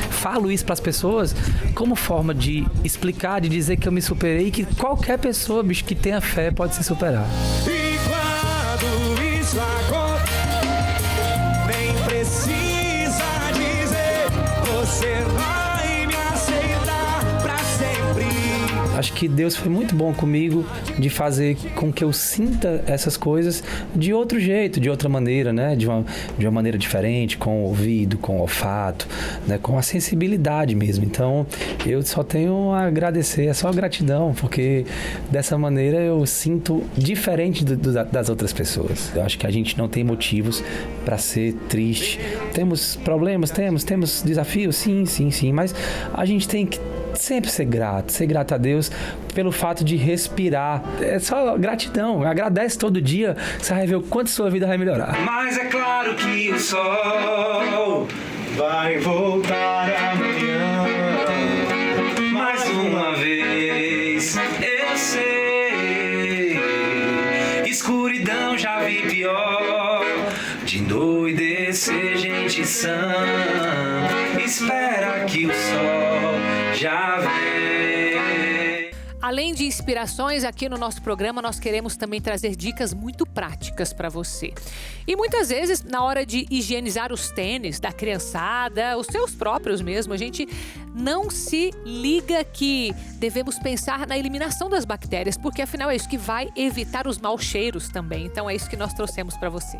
Falo isso para as pessoas como forma de explicar, de dizer que eu me superei e que qualquer pessoa, bicho, que tenha fé pode se superar. E quando isso acontece, nem precisa você vai me aceitar pra sempre. Acho que Deus foi muito bom comigo de fazer com que eu sinta essas coisas de outro jeito, de outra maneira, né? De uma maneira diferente, com o ouvido, com o olfato, né? Com a sensibilidade mesmo. Então, eu só tenho a agradecer, é só gratidão, porque dessa maneira eu sinto diferente das outras pessoas. Eu acho que a gente não tem motivos para ser triste. Temos problemas, temos desafios, sim, mas a gente tem que sempre ser grato a Deus pelo fato de respirar. É só gratidão, agradece todo dia, você vai ver o quanto sua vida vai melhorar. Mas é claro que o sol vai voltar amanhã. Mais uma vez, eu sei, escuridão já vi pior, de endoidecer gente sã, espera que o sol já vem. Além de inspirações, aqui no nosso programa nós queremos também trazer dicas muito práticas para você. E muitas vezes, na hora de higienizar os tênis da criançada, os seus próprios mesmo, a gente não se liga que devemos pensar na eliminação das bactérias, porque afinal é isso que vai evitar os maus cheiros também. Então é isso que nós trouxemos para você.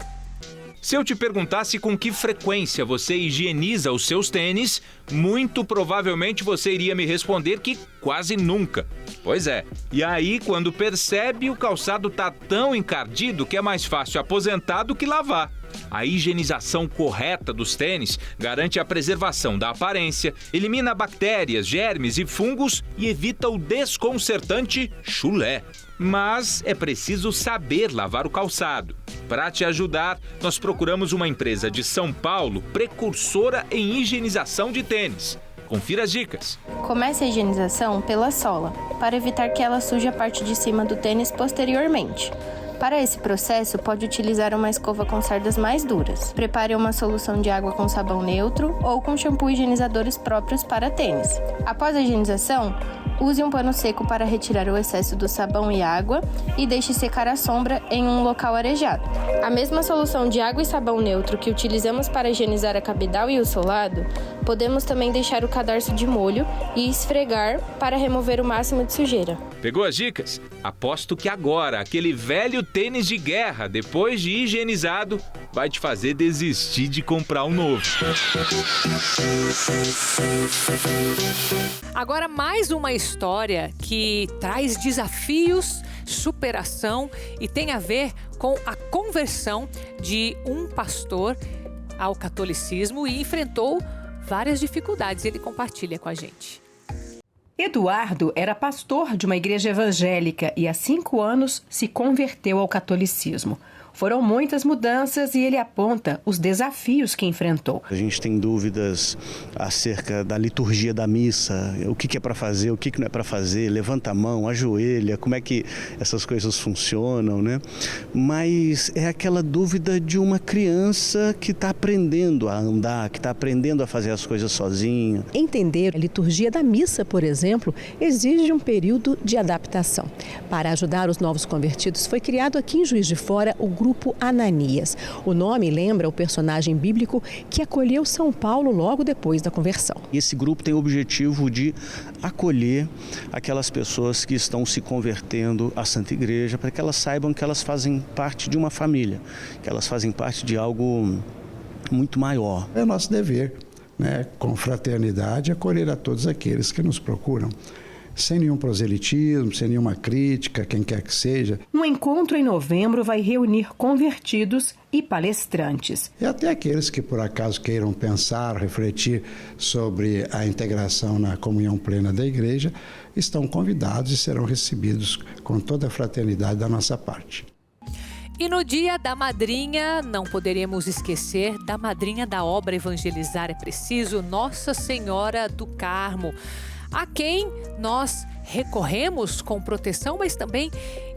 Se eu te perguntasse com que frequência você higieniza os seus tênis, muito provavelmente você iria me responder que quase nunca. Pois é. E aí, quando percebe, o calçado tá tão encardido que é mais fácil aposentar do que lavar. A higienização correta dos tênis garante a preservação da aparência, elimina bactérias, germes e fungos e evita o desconcertante chulé. Mas é preciso saber lavar o calçado. Para te ajudar, nós procuramos uma empresa de São Paulo precursora em higienização de tênis. Confira as dicas. Comece a higienização pela sola, para evitar que ela suje a parte de cima do tênis posteriormente. Para esse processo, pode utilizar uma escova com cerdas mais duras. Prepare uma solução de água com sabão neutro ou com shampoo e higienizadores próprios para tênis. Após a higienização, use um pano seco para retirar o excesso do sabão e água e deixe secar à sombra em um local arejado. A mesma solução de água e sabão neutro que utilizamos para higienizar a cabedal e o solado, podemos também deixar o cadarço de molho e esfregar para remover o máximo de sujeira. Pegou as dicas? Aposto que agora aquele velho tênis de guerra, depois de higienizado, vai te fazer desistir de comprar um novo. Agora mais uma história que traz desafios, superação e tem a ver com a conversão de um pastor ao catolicismo e enfrentou várias dificuldades. Ele compartilha com a gente. Eduardo era pastor de uma igreja evangélica e há 5 anos se converteu ao catolicismo. Foram muitas mudanças e ele aponta os desafios que enfrentou. A gente tem dúvidas acerca da liturgia da missa, o que é para fazer, o que não é para fazer, levanta a mão, ajoelha, como é que essas coisas funcionam, né? Mas é aquela dúvida de uma criança que está aprendendo a andar, que está aprendendo a fazer as coisas sozinha. Entender a liturgia da missa, por exemplo, exige um período de adaptação. Para ajudar os novos convertidos, foi criado aqui em Juiz de Fora o Grupo Ananias. O nome lembra o personagem bíblico que acolheu São Paulo logo depois da conversão. Esse grupo tem o objetivo de acolher aquelas pessoas que estão se convertendo à Santa Igreja, para que elas saibam que elas fazem parte de uma família, que elas fazem parte de algo muito maior. É nosso dever, com fraternidade, acolher a todos aqueles que nos procuram. Sem nenhum proselitismo, sem nenhuma crítica, quem quer que seja. Um encontro em novembro vai reunir convertidos e palestrantes. E até aqueles que por acaso queiram pensar, refletir sobre a integração na comunhão plena da igreja, estão convidados e serão recebidos com toda a fraternidade da nossa parte. E no dia da madrinha, não poderíamos esquecer da madrinha da obra Evangelizar é Preciso, Nossa Senhora do Carmo, a quem nós recorremos com proteção, mas também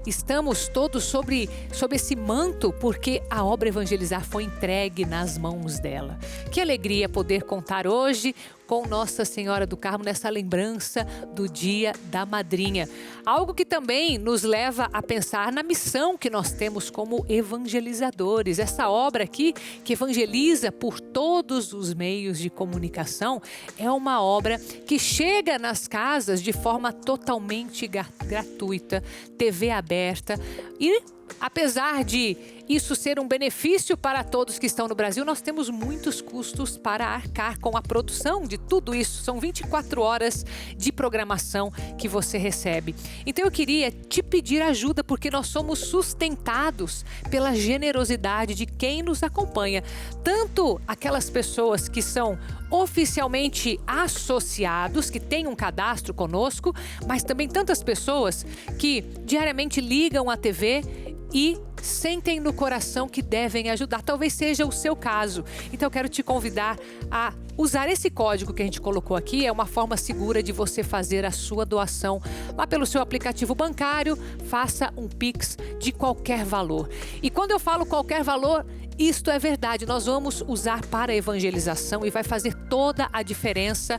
estamos todos sob esse manto, porque a obra Evangelizar foi entregue nas mãos dela. Que alegria poder contar hoje com Nossa Senhora do Carmo nessa lembrança do Dia da Madrinha. Algo que também nos leva a pensar na missão que nós temos como evangelizadores. Essa obra aqui, que evangeliza por todos os meios de comunicação, é uma obra que chega nas casas de forma totalmente gratuita, TV aberta e, apesar de isso ser um benefício para todos que estão no Brasil, nós temos muitos custos para arcar com a produção de tudo isso. São 24 horas de programação que você recebe. Então eu queria te pedir ajuda, porque nós somos sustentados pela generosidade de quem nos acompanha. Tanto aquelas pessoas que são oficialmente associados, que têm um cadastro conosco, mas também tantas pessoas que diariamente ligam a TV e sentem no coração que devem ajudar. Talvez seja o seu caso. Então eu quero te convidar a usar esse código que a gente colocou aqui. É uma forma segura de você fazer a sua doação lá pelo seu aplicativo bancário. Faça um Pix de qualquer valor. E quando eu falo qualquer valor, isto é verdade. Nós vamos usar para evangelização e vai fazer toda a diferença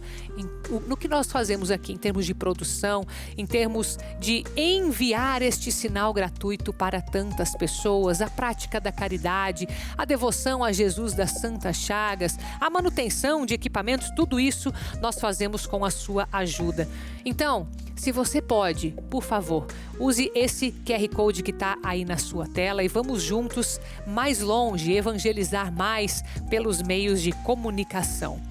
no que nós fazemos aqui, em termos de produção, em termos de enviar este sinal gratuito para tantas pessoas, a prática da caridade, a devoção a Jesus das Santas Chagas, a manutenção de equipamentos, tudo isso nós fazemos com a sua ajuda. Então, se você pode, por favor, use esse QR Code que está aí na sua tela e vamos juntos mais longe, evangelizar mais pelos meios de comunicação.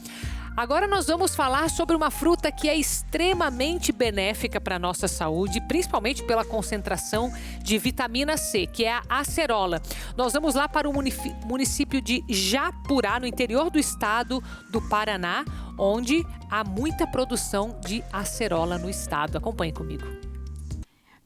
Agora nós vamos falar sobre uma fruta que é extremamente benéfica para a nossa saúde, principalmente pela concentração de vitamina C, que é a acerola. Nós vamos lá para o município de Japurá, no interior do estado do Paraná, onde há muita produção de acerola no estado. Acompanhe comigo.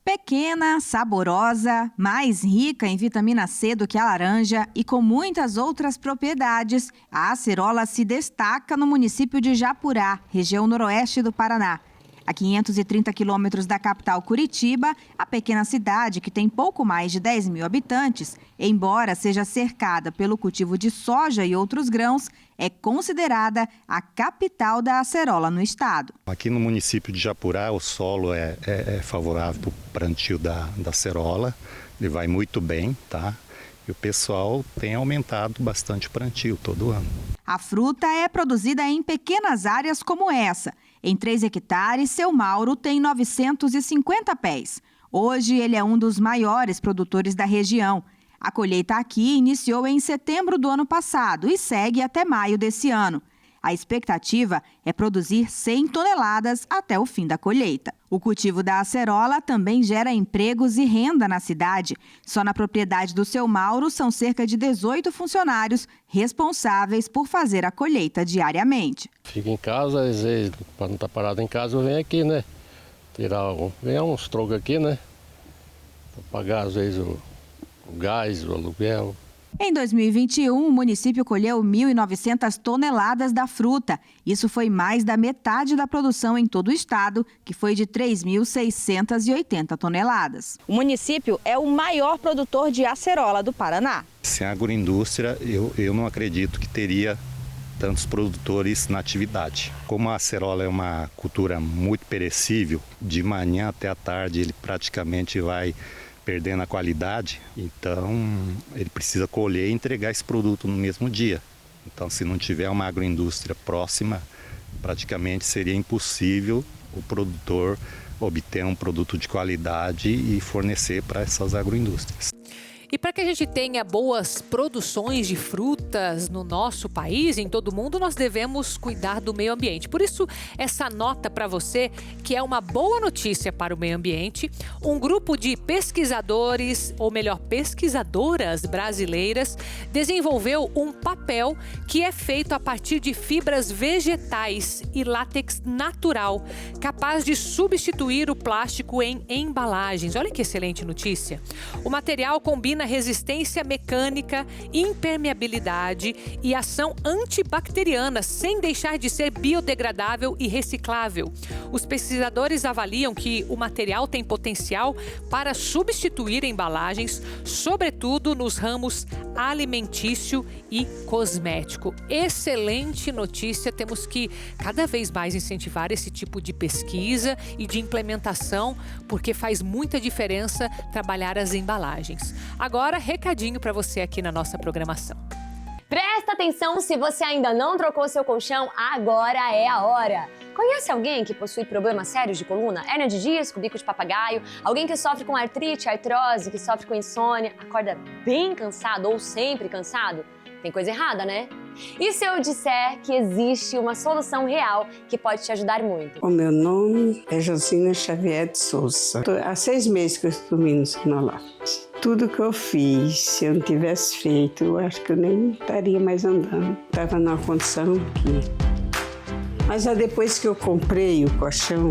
Pequena, saborosa, mais rica em vitamina C do que a laranja e com muitas outras propriedades, a acerola se destaca no município de Japurá, região noroeste do Paraná. A 530 quilômetros da capital Curitiba, a pequena cidade, que tem pouco mais de 10 mil habitantes, embora seja cercada pelo cultivo de soja e outros grãos, é considerada a capital da acerola no estado. Aqui no município de Japurá, o solo é favorável para o plantio da acerola, ele vai muito bem, tá? E o pessoal tem aumentado bastante o plantio todo ano. A fruta é produzida em pequenas áreas como essa. Em 3 hectares, seu Mauro tem 950 pés. Hoje, ele é um dos maiores produtores da região. A colheita aqui iniciou em setembro do ano passado e segue até maio desse ano. A expectativa é produzir 100 toneladas até o fim da colheita. O cultivo da acerola também gera empregos e renda na cidade. Só na propriedade do seu Mauro são cerca de 18 funcionários responsáveis por fazer a colheita diariamente. Fico em casa, às vezes, para não estar parado em casa, eu venho aqui, né? Ganhar uns trocos aqui, né? Para pagar, às vezes, o gás, o aluguel. Em 2021, o município colheu 1.900 toneladas da fruta. Isso foi mais da metade da produção em todo o estado, que foi de 3.680 toneladas. O município é o maior produtor de acerola do Paraná. Sem a agroindústria, eu não acredito que teria tantos produtores na atividade. Como a acerola é uma cultura muito perecível, de manhã até à tarde ele praticamente vai perdendo a qualidade, então ele precisa colher e entregar esse produto no mesmo dia. Então, se não tiver uma agroindústria próxima, praticamente seria impossível o produtor obter um produto de qualidade e fornecer para essas agroindústrias. E para que a gente tenha boas produções de frutas no nosso país, em todo o mundo, nós devemos cuidar do meio ambiente. Por isso, essa nota para você, que é uma boa notícia para o meio ambiente, um grupo de pesquisadores, ou melhor, pesquisadoras brasileiras, desenvolveu um papel que é feito a partir de fibras vegetais e látex natural, capaz de substituir o plástico em embalagens. Olha que excelente notícia. O material combina resistência mecânica, impermeabilidade e ação antibacteriana, sem deixar de ser biodegradável e reciclável. Os pesquisadores avaliam que o material tem potencial para substituir embalagens, sobretudo nos ramos alimentício e cosmético. Excelente notícia, temos que cada vez mais incentivar esse tipo de pesquisa e de implementação, porque faz muita diferença trabalhar as embalagens. Agora, recadinho para você aqui na nossa programação. Presta atenção, se você ainda não trocou seu colchão, agora é a hora. Conhece alguém que possui problemas sérios de coluna? Hérnia de disco, bico de papagaio? Alguém que sofre com artrite, artrose, que sofre com insônia, acorda bem cansado ou sempre cansado? Tem coisa errada, né? E se eu disser que existe uma solução real que pode te ajudar muito? O meu nome é Josina Xavier de Souza. Há 6 meses que eu estou tomando Sonolaft. Tudo que eu fiz, se eu não tivesse feito, eu acho que eu nem estaria mais andando. Estava numa condição que Mas depois que eu comprei o colchão,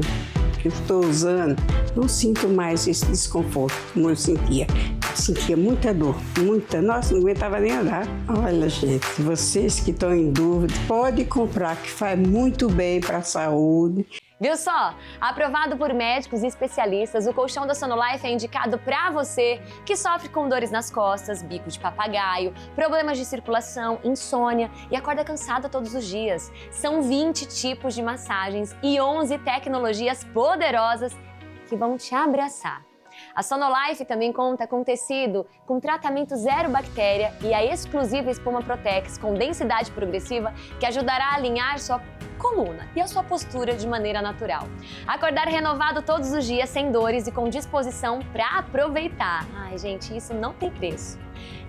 que eu estou usando, não sinto mais esse desconforto como eu sentia. Eu sentia muita dor, muita. Nossa, não aguentava nem andar. Olha, gente, vocês que estão em dúvida, pode comprar, que faz muito bem para a saúde. Viu só? Aprovado por médicos e especialistas, o colchão da Sonolife é indicado para você que sofre com dores nas costas, bico de papagaio, problemas de circulação, insônia e acorda cansada todos os dias. São 20 tipos de massagens e 11 tecnologias poderosas que vão te abraçar. A Sonolife também conta com tecido com tratamento zero bactéria e a exclusiva espuma Protex com densidade progressiva que ajudará a alinhar sua coluna e a sua postura de maneira natural. Acordar renovado todos os dias, sem dores e com disposição para aproveitar. Ai, gente, isso não tem preço.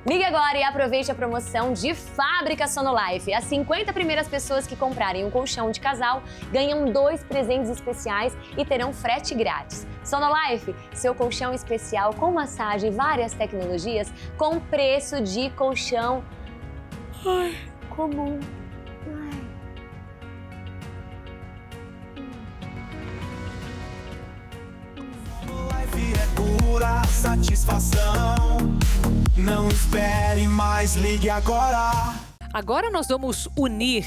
Ligue agora e aproveite a promoção de fábrica Sonolife. As 50 primeiras pessoas que comprarem um colchão de casal ganham 2 presentes especiais e terão frete grátis. Sonolife, seu colchão especial com massagem e várias tecnologias com preço de colchão comum. É pura satisfação. Não espere mais, ligue agora. Agora nós vamos unir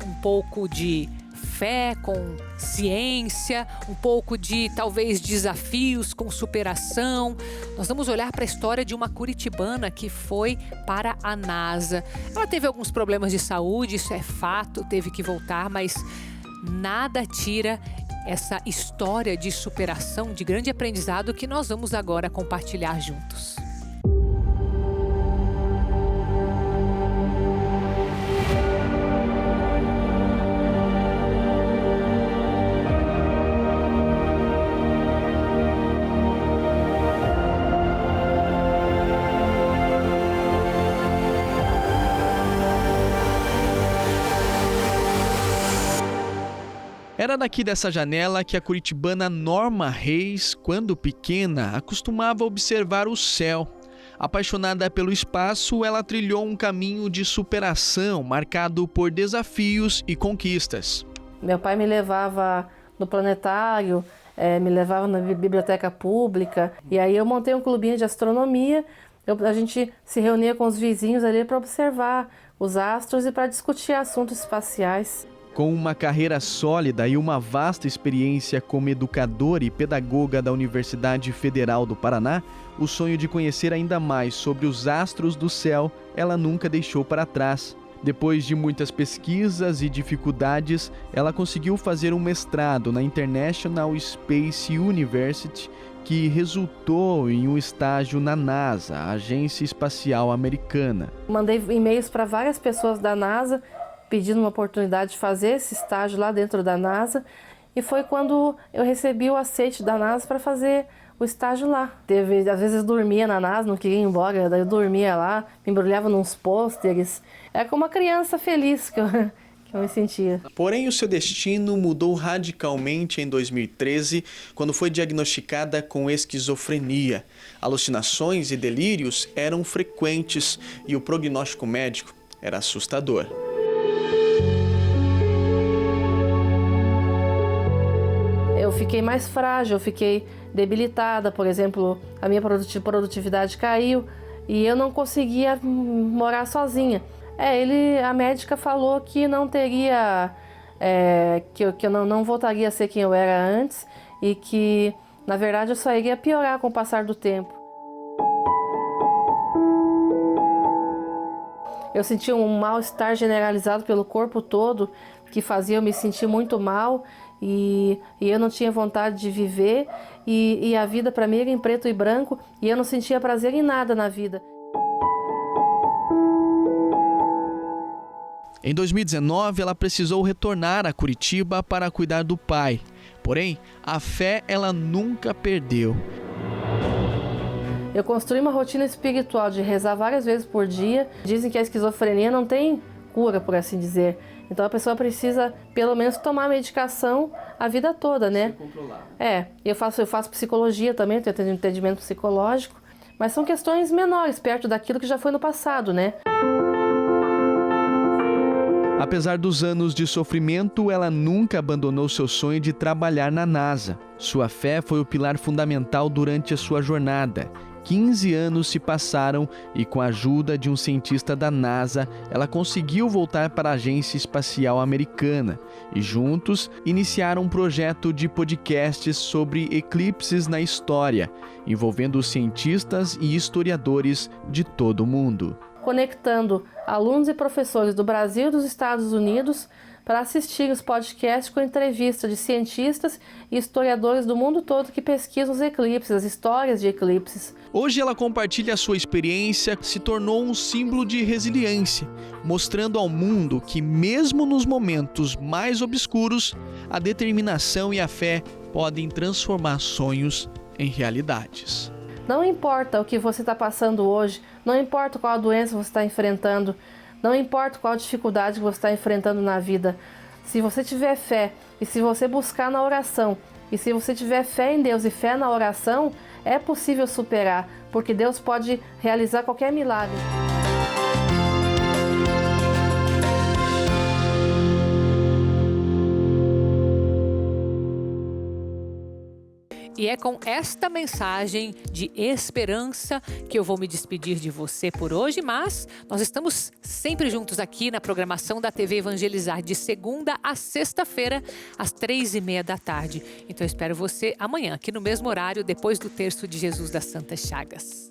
um pouco de fé com ciência, um pouco de talvez desafios com superação. Nós vamos olhar para a história de uma curitibana que foi para a NASA. Ela teve alguns problemas de saúde, isso é fato, teve que voltar, mas nada tira essa história de superação, de grande aprendizado que nós vamos agora compartilhar juntos. Era daqui dessa janela que a curitibana Norma Reis, quando pequena, acostumava observar o céu. Apaixonada pelo espaço, ela trilhou um caminho de superação marcado por desafios e conquistas. Meu pai me levava no planetário, me levava na biblioteca pública, e aí eu montei um clubinho de astronomia. A gente se reunia com os vizinhos ali para observar os astros e para discutir assuntos espaciais. Com uma carreira sólida e uma vasta experiência como educadora e pedagoga da Universidade Federal do Paraná, o sonho de conhecer ainda mais sobre os astros do céu, ela nunca deixou para trás. Depois de muitas pesquisas e dificuldades, ela conseguiu fazer um mestrado na International Space University, que resultou em um estágio na NASA, a Agência Espacial Americana. Mandei e-mails para várias pessoas da NASA, pedindo uma oportunidade de fazer esse estágio lá dentro da NASA, e foi quando eu recebi o aceite da NASA para fazer o estágio lá. Às vezes eu dormia na NASA, não queria ir embora, daí eu dormia lá, me embrulhava nos pôsteres. Era como uma criança feliz que eu me sentia. Porém, o seu destino mudou radicalmente em 2013, quando foi diagnosticada com esquizofrenia. Alucinações e delírios eram frequentes e o prognóstico médico era assustador. Eu fiquei mais frágil, eu fiquei debilitada, por exemplo, a minha produtividade caiu e eu não conseguia morar sozinha. A médica falou que não teria, que eu não voltaria a ser quem eu era antes e que, na verdade, eu só iria piorar com o passar do tempo. Eu sentia um mal-estar generalizado pelo corpo todo, que fazia eu me sentir muito mal e eu não tinha vontade de viver e a vida para mim era em preto e branco e eu não sentia prazer em nada na vida. Em 2019, ela precisou retornar a Curitiba para cuidar do pai. Porém, a fé ela nunca perdeu. Eu construí uma rotina espiritual de rezar várias vezes por dia. Dizem que a esquizofrenia não tem cura, por assim dizer. Então a pessoa precisa, pelo menos, tomar medicação a vida toda, né? Se controlar. Eu faço psicologia também, tenho entendimento psicológico, mas são questões menores, perto daquilo que já foi no passado, né? Apesar dos anos de sofrimento, ela nunca abandonou seu sonho de trabalhar na NASA. Sua fé foi o pilar fundamental durante a sua jornada. 15 anos se passaram e, com a ajuda de um cientista da NASA, ela conseguiu voltar para a Agência Espacial Americana e, juntos, iniciaram um projeto de podcasts sobre eclipses na história, envolvendo cientistas e historiadores de todo o mundo. Conectando alunos e professores do Brasil e dos Estados Unidos para assistir os podcasts com entrevistas de cientistas e historiadores do mundo todo que pesquisam os eclipses, as histórias de eclipses. Hoje ela compartilha a sua experiência, se tornou um símbolo de resiliência, mostrando ao mundo que mesmo nos momentos mais obscuros, a determinação e a fé podem transformar sonhos em realidades. Não importa o que você está passando hoje, não importa qual doença você está enfrentando, não importa qual dificuldade você está enfrentando na vida. Se você tiver fé e se você buscar na oração, e se você tiver fé em Deus e fé na oração, é possível superar, porque Deus pode realizar qualquer milagre. E é com esta mensagem de esperança que eu vou me despedir de você por hoje, mas nós estamos sempre juntos aqui na programação da TV Evangelizar, de segunda a sexta-feira, às 3h30 da tarde. Então eu espero você amanhã, aqui no mesmo horário, depois do Terço de Jesus das Santas Chagas.